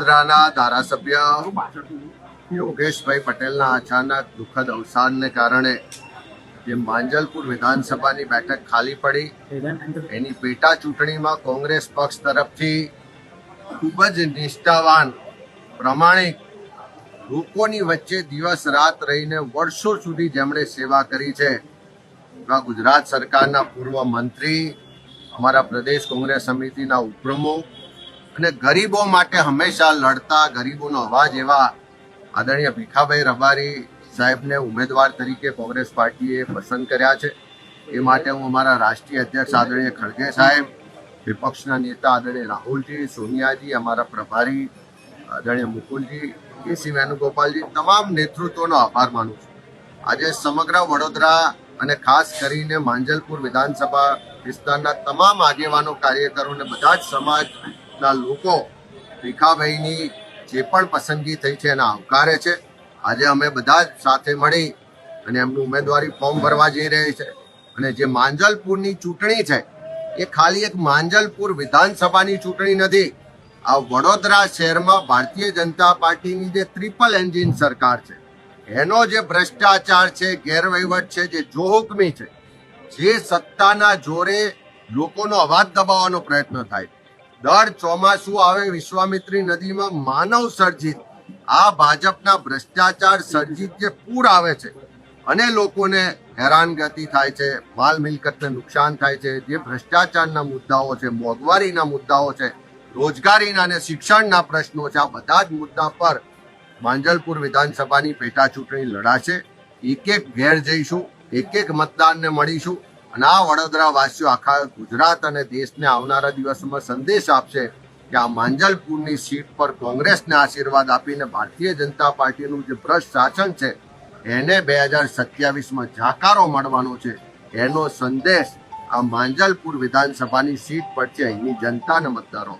વડોદરાના ધારાસભ્ય યોગેશભાઈ પટેલના અચાનક દુઃખદ અવસાનને કારણે જે માંજલપુર વિધાનસભાની બેઠક ખાલી પડી, એની પેટા ચૂંટણીમાં કોંગ્રેસ પક્ષ તરફથી ખૂબ જ નિષ્ઠાવાન, પ્રમાણિક લોકોની વચ્ચે દિવસ રાત રહીને વર્ષો સુધી જેમણે સેવા કરી છે એવા ગુજરાત સરકારના પૂર્વ મંત્રી, અમારા પ્રદેશ કોંગ્રેસ સમિતિના ઉપપ્રમુખ અને ગરીબો માટે હંમેશા લડતા, ગરીબોનો અવાજ એવા આદરણીય ભીખાભાઈ રબારી સાહેબને ઉમેદવાર તરીકે કોંગ્રેસ પાર્ટીએ પસંદ કર્યા છે. એ માટે હું અમારા રાષ્ટ્રીય અધ્યક્ષ આદરણીય ખડગે સાહેબ, વિપક્ષના નેતા આદરણીય રાહુલજી, સોનિયાજી, અમારા પ્રભારી આદરણીય મુકુલજી, કેસી વેણુગોપાલજી, તમામ નેતૃત્વનો આભાર માનું છું. આજે સમગ્ર વડોદરા અને ખાસ કરીને માંજલપુર વિધાનસભા વિસ્તારના તમામ આગેવાનો, કાર્યકરો અને બધા જ સમાજના લોકો ભીખાભાઈની જે પણ પસંદગી થઈ છે એને આવકારે છે. આજે અમે બધા જ સાથે મળી અને એમનું ઉમેદવારી ફોર્મ ભરવા જઈ રહી છે. અને જે માંજલપુરની ચૂંટણી છે એ ખાલી એક માંજલપુર વિધાનસભાની ચૂંટણી નથી. આ વડોદરા શહેરમાં ભારતીય જનતા પાર્ટીની જે ટ્રિપલ એન્જિન સરકાર છે એનો જે ભ્રષ્ટાચાર છે, ગેરવહીવટ છે, જે જોહુકમી છે, જે સત્તાના જોરે લોકોનો અવાજ દબાવવાનો પ્રયત્ન થાય, દર ચોમાસું આવે વિશ્વામિત્રી નદીમાં માનવ સર્જિત આ ભાજપના ભ્રષ્ટાચાર સર્જિત જે પૂર આવે છે અને લોકોને હેરાનગતિ થાય છે, માલ મિલકતને નુકસાન થાય છે, જે ભ્રષ્ટાચારના મુદ્દાઓ છે, મોંઘવારીના મુદ્દાઓ છે, રોજગારીના અને શિક્ષણના પ્રશ્નો છે, આ બધા જ મુદ્દા પર માંજલપુર વિધાનસભાની પેટા ચૂંટણી લડાશે. એક એક ઘેર જઈશું, એક એક મતદારને મળીશું અને આ વડોદરા વાસીઓ આખા ગુજરાત અને દેશને આવનારા દિવસોમાં સંદેશ આપશે કે આ માંજલપુરની સીટ પર કોંગ્રેસને આશીર્વાદ આપીને ભારતીય જનતા પાર્ટીનું જે ભ્રષ્ટ શાસન છે એને 2027માં જાકારો મળવાનો છે. એનો સંદેશ આ માંજલપુર વિધાનસભાની સીટ પર છે અહીંની જનતાને મતદારો.